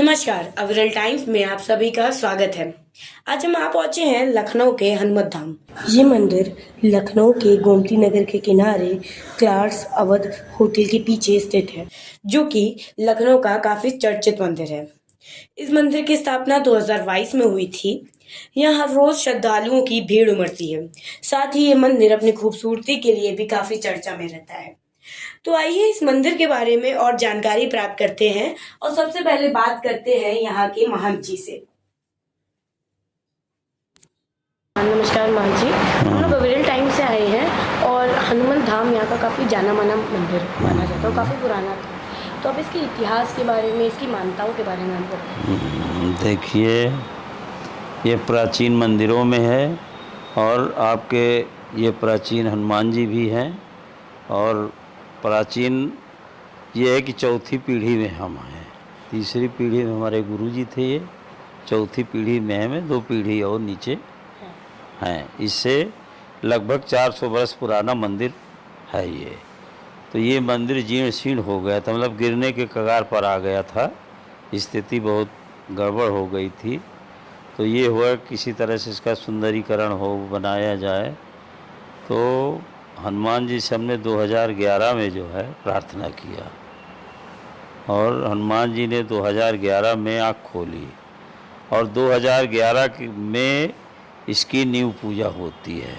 नमस्कार, अविरल टाइम्स में आप सभी का स्वागत है। आज हम आप पहुंचे हैं लखनऊ के हनुमत धाम। ये मंदिर लखनऊ के गोमती नगर के किनारे क्लार्स अवध होटल के पीछे स्थित है, जो कि लखनऊ का काफी चर्चित मंदिर है। इस मंदिर की स्थापना 2022 में हुई थी। यहाँ हर रोज श्रद्धालुओं की भीड़ उमड़ती है। साथ ही ये मंदिर अपनी खूबसूरती के लिए भी काफी चर्चा में रहता है। तो आइए इस मंदिर के बारे में और जानकारी प्राप्त करते हैं और सबसे पहले बात करते हैं यहाँ के महंत जी से। नमस्कार महंत जी, हम लोग अविरल टाइम से आए हैं और हनुमान धाम यहाँ का काफ़ी जाना माना मंदिर माना जाता है, काफ़ी पुराना था। तो अब इसके इतिहास के बारे में, इसकी मान्यताओं के बारे में हम बताएं। देखिए, ये प्राचीन मंदिरों में है और आपके ये प्राचीन हनुमान जी भी हैं और प्राचीन ये है कि चौथी पीढ़ी में हम हैं। तीसरी पीढ़ी में हमारे गुरुजी थे, ये चौथी पीढ़ी में है, 2 पीढ़ी और नीचे हैं। इससे लगभग 400 वर्ष पुराना मंदिर है ये। तो ये मंदिर जीर्ण शीर्ण हो गया था, मतलब गिरने के कगार पर आ गया था, स्थिति बहुत गड़बड़ हो गई थी। तो ये हुआ किसी तरह से इसका सुंदरीकरण हो, बनाया जाए। तो हनुमान जी से हमने 2011 में जो है प्रार्थना किया और हनुमान जी ने 2011 में आँख खोली और 2011 में इसकी नींव पूजा होती है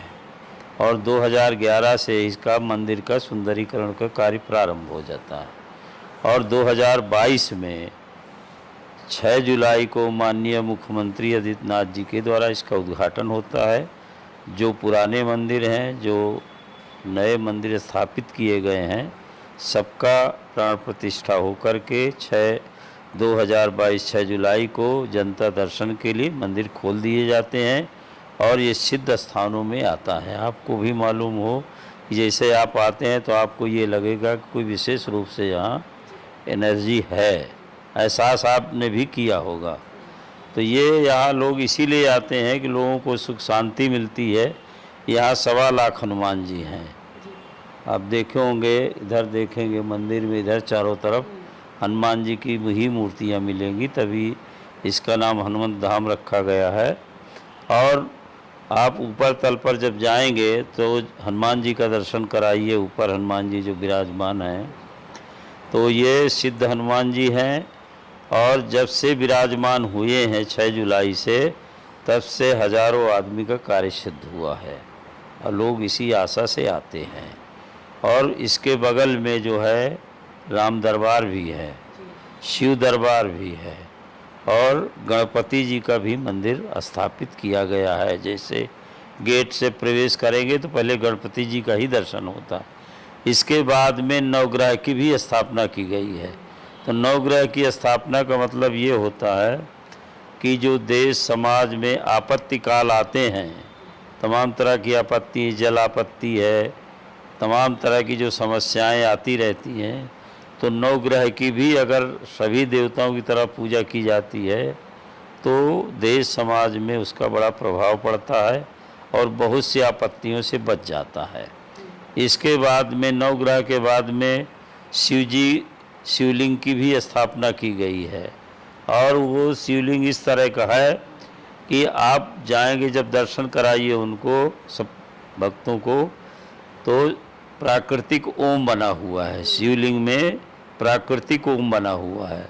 और 2011 से इसका मंदिर का सुंदरीकरण का कार्य प्रारंभ हो जाता है। और 2022 में 6 जुलाई को माननीय मुख्यमंत्री आदित्यनाथ जी के द्वारा इसका उद्घाटन होता है। जो पुराने मंदिर हैं, जो नए मंदिर स्थापित किए गए हैं, सबका प्राण प्रतिष्ठा होकर के 2022 6 जुलाई को जनता दर्शन के लिए मंदिर खोल दिए जाते हैं और ये सिद्ध स्थानों में आता है। आपको भी मालूम हो कि जैसे आप आते हैं तो आपको ये लगेगा कि कोई विशेष रूप से यहाँ एनर्जी है, एहसास आपने भी किया होगा। तो ये यहाँ लोग इसीलिए आते हैं कि लोगों को सुख शांति मिलती है। यहाँ 1.25 लाख हनुमान जी हैं। आप देखे होंगे, इधर देखेंगे मंदिर में, इधर चारों तरफ हनुमान जी की ही मूर्तियाँ मिलेंगी, तभी इसका नाम हनुमत धाम रखा गया है। और आप ऊपर तल पर जब जाएंगे तो हनुमान जी का दर्शन कराइए। ऊपर हनुमान जी जो विराजमान हैं, तो ये सिद्ध हनुमान जी हैं और जब से विराजमान हुए हैं 6 जुलाई से, तब से हजारों आदमी का कार्य सिद्ध हुआ है और लोग इसी आशा से आते हैं। और इसके बगल में जो है राम दरबार भी है, शिव दरबार भी है और गणपति जी का भी मंदिर स्थापित किया गया है। जैसे गेट से प्रवेश करेंगे तो पहले गणपति जी का ही दर्शन होता है, इसके बाद में नवग्रह की भी स्थापना की गई है। तो नवग्रह की स्थापना का मतलब ये होता है कि जो देश समाज में आपत्ति काल आते हैं, तमाम तरह की आपत्ति, जल आपत्ति है, तमाम तरह की जो समस्याएं आती रहती हैं, तो नवग्रह की भी अगर सभी देवताओं की तरह पूजा की जाती है तो देश समाज में उसका बड़ा प्रभाव पड़ता है और बहुत सी आपत्तियों से बच जाता है। इसके बाद में नवग्रह के बाद में शिवलिंग की भी स्थापना की गई है और वो शिवलिंग इस तरह का है कि आप जाएंगे, जब दर्शन कराइए उनको, सब भक्तों को, तो प्राकृतिक ओम बना हुआ है। शिवलिंग में प्राकृतिक ओम बना हुआ है।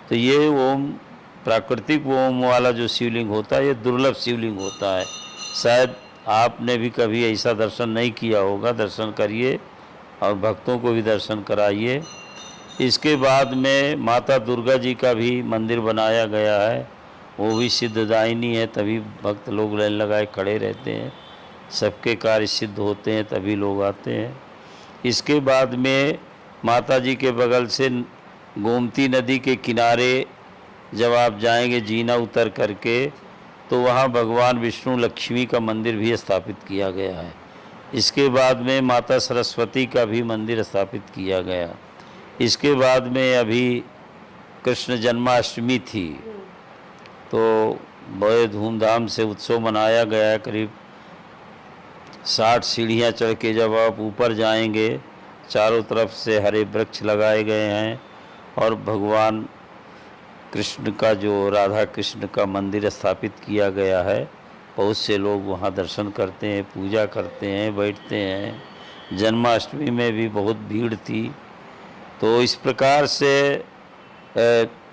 तो ये ओम, प्राकृतिक ओम वाला जो शिवलिंग होता है, ये दुर्लभ शिवलिंग होता है। शायद आपने भी कभी ऐसा दर्शन नहीं किया होगा। दर्शन करिए और भक्तों को भी दर्शन कराइए। इसके बाद में माता दुर्गा जी का भी मंदिर बनाया गया है, वो भी सिद्धदायिनी है, तभी भक्त लोग लाइन लगाए खड़े रहते हैं। सबके कार्य सिद्ध होते हैं, तभी लोग आते हैं। इसके बाद में माता जी के बगल से गोमती नदी के किनारे जब आप जाएंगे जीना उतर करके, तो वहाँ भगवान विष्णु लक्ष्मी का मंदिर भी स्थापित किया गया है। इसके बाद में माता सरस्वती का भी मंदिर स्थापित किया गया। इसके बाद में अभी कृष्ण जन्माष्टमी थी, तो बड़े धूमधाम से उत्सव मनाया गया है। करीब 60 सीढ़ियाँ चढ़ के जब आप ऊपर जाएंगे, चारों तरफ से हरे वृक्ष लगाए गए हैं और भगवान कृष्ण का जो राधा कृष्ण का मंदिर स्थापित किया गया है। बहुत से लोग वहाँ दर्शन करते हैं, पूजा करते हैं, बैठते हैं। जन्माष्टमी में भी बहुत भीड़ थी। तो इस प्रकार से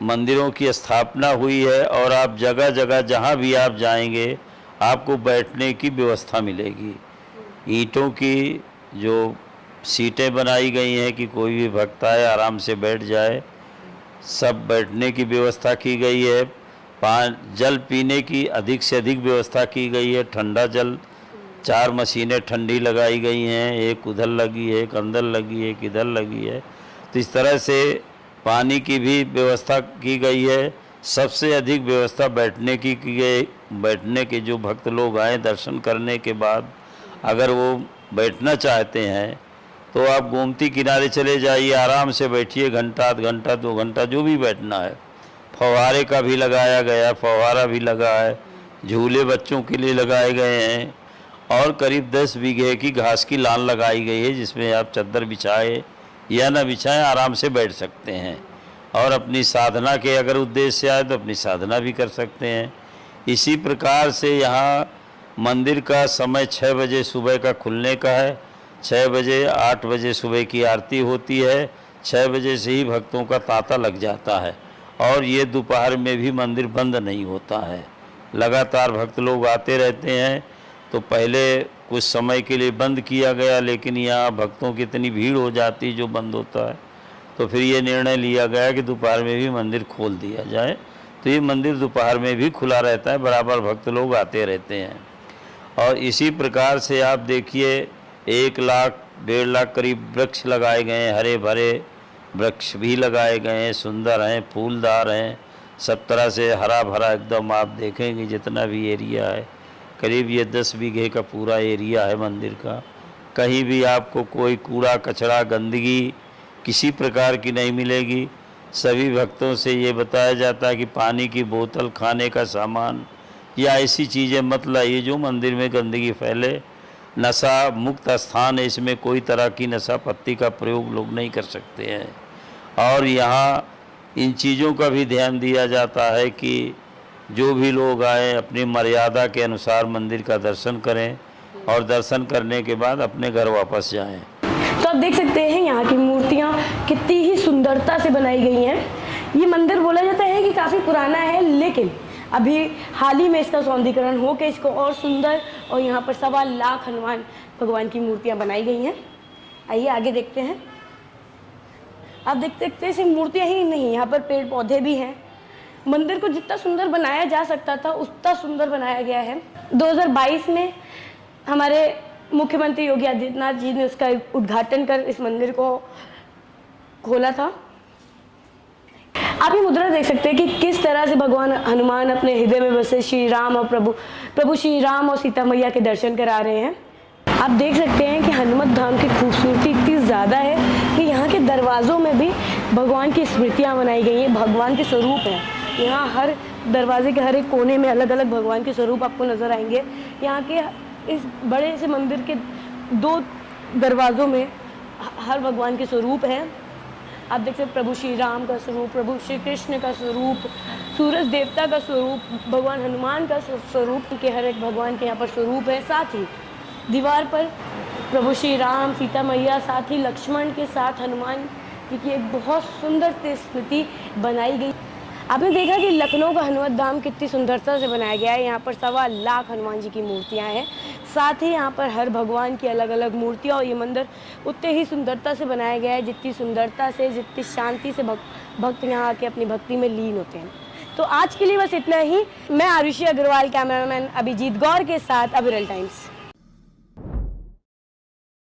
मंदिरों की स्थापना हुई है और आप जगह जगह जहाँ भी आप जाएंगे आपको बैठने की व्यवस्था मिलेगी। ईंटों की जो सीटें बनाई गई हैं कि कोई भी भक्त आए आराम से बैठ जाए, सब बैठने की व्यवस्था की गई है। जल पीने की अधिक से अधिक व्यवस्था की गई है। ठंडा जल 4 मशीनें ठंडी लगाई गई हैं, एक उधर लगी है, एक अंदर लगी है, एक इधर लगी है। तो इस तरह से पानी की भी व्यवस्था की गई है। सबसे अधिक व्यवस्था बैठने की गई। बैठने के जो भक्त लोग आए दर्शन करने के बाद अगर वो बैठना चाहते हैं तो आप गोमती किनारे चले जाइए, आराम से बैठिए, घंटा, आध घंटा, 2 घंटा, जो भी बैठना है। फव्वारे का भी लगाया गया, फव्वारा भी लगा है, झूले बच्चों के लिए लगाए गए हैं और करीब 10 बीघे की घास की लान लगाई गई है जिसमें आप चद्दर बिछाए या ना बिछाएं आराम से बैठ सकते हैं। और अपनी साधना के अगर उद्देश्य से आए तो अपनी साधना भी कर सकते हैं। इसी प्रकार से यहाँ मंदिर का समय 6 बजे सुबह का खुलने का है। 6 बजे 8 बजे सुबह की आरती होती है। 6 बजे से ही भक्तों का तांता लग जाता है और ये दोपहर में भी मंदिर बंद नहीं होता है। लगातार भक्त लोग आते रहते हैं। तो पहले कुछ समय के लिए बंद किया गया, लेकिन यहाँ भक्तों की इतनी भीड़ हो जाती जो बंद होता है, तो फिर ये निर्णय लिया गया कि दोपहर में भी मंदिर खोल दिया जाए। तो ये मंदिर दोपहर में भी खुला रहता है, बराबर भक्त लोग आते रहते हैं। और इसी प्रकार से आप देखिए 1 लाख 1.5 लाख करीब वृक्ष लगाए गए हैं, हरे भरे वृक्ष भी लगाए गए हैं, सुंदर हैं, फूलदार हैं, सब तरह से हरा भरा एकदम। आप देखेंगे जितना भी एरिया है, करीब ये 10 बीघे का पूरा एरिया है मंदिर का। कहीं भी आपको कोई कूड़ा कचरा गंदगी किसी प्रकार की नहीं मिलेगी। सभी भक्तों से ये बताया जाता है कि पानी की बोतल, खाने का सामान या ऐसी चीज़ें मत लाइए जो मंदिर में गंदगी फैले। नशा मुक्त स्थान है, इसमें कोई तरह की नशा पत्ती का प्रयोग लोग नहीं कर सकते हैं। और यहाँ इन चीज़ों का भी ध्यान दिया जाता है कि जो भी लोग आए अपनी मर्यादा के अनुसार मंदिर का दर्शन करें और दर्शन करने के बाद अपने घर वापस जाएं। तो आप देख सकते हैं यहाँ की मूर्तियाँ कितनी ही सुंदरता से बनाई गई हैं। ये मंदिर बोला जाता है कि काफ़ी पुराना है, लेकिन अभी हाल ही में इसका सौंदर्यीकरण होकर इसको और सुंदर, और यहाँ पर 1.25 लाख हनुमान भगवान की मूर्तियाँ बनाई गई हैं। आइए आगे देखते हैं। आप देख सकते हैं सिर्फ मूर्तियाँ ही नहीं, यहाँ पर पेड़ पौधे भी हैं। मंदिर को जितना सुंदर बनाया जा सकता था उतना सुंदर बनाया गया है। 2022 में हमारे मुख्यमंत्री योगी आदित्यनाथ जी ने उसका उद्घाटन कर इस मंदिर को खोला था। आप ये मुद्रा देख सकते हैं कि किस तरह से भगवान हनुमान अपने हृदय में बसे श्री राम और प्रभु श्री राम और सीता मैया के दर्शन करा रहे हैं। आप देख सकते हैं कि हनुमत धाम की खूबसूरती इतनी ज़्यादा है कि यहाँ के दरवाज़ों में भी भगवान की स्मृतियाँ बनाई गई हैं, भगवान के स्वरूप हैं। यहाँ हर दरवाजे के हर एक कोने में अलग अलग भगवान के स्वरूप आपको नज़र आएंगे। यहाँ के इस बड़े से मंदिर के 2 दरवाज़ों में हर भगवान के स्वरूप हैं। आप देख सकते हैं प्रभु श्री राम का स्वरूप, प्रभु श्री कृष्ण का स्वरूप, सूरज देवता का स्वरूप, भगवान हनुमान का स्वरूप के हर एक भगवान के यहाँ पर स्वरूप है। साथ ही दीवार पर प्रभु श्री राम, सीता मैया, साथ ही लक्ष्मण के साथ हनुमान जी की एक बहुत सुंदर स्मृति बनाई गई। आपने देखा कि लखनऊ का हनुमत धाम कितनी सुंदरता से बनाया गया है। यहाँ पर 1.25 लाख हनुमान जी की मूर्तियाँ हैं। साथ ही यहाँ पर हर भगवान की अलग अलग मूर्तियाँ, और ये मंदिर उतने ही सुंदरता से बनाया गया है जितनी सुंदरता से, जितनी शांति से भक्त यहाँ आके अपनी भक्ति में लीन होते हैं। तो आज के लिए बस इतना ही। मैं आरुषि अग्रवाल, कैमरामैन अभिजीत गौर के साथ अविरल टाइम्स।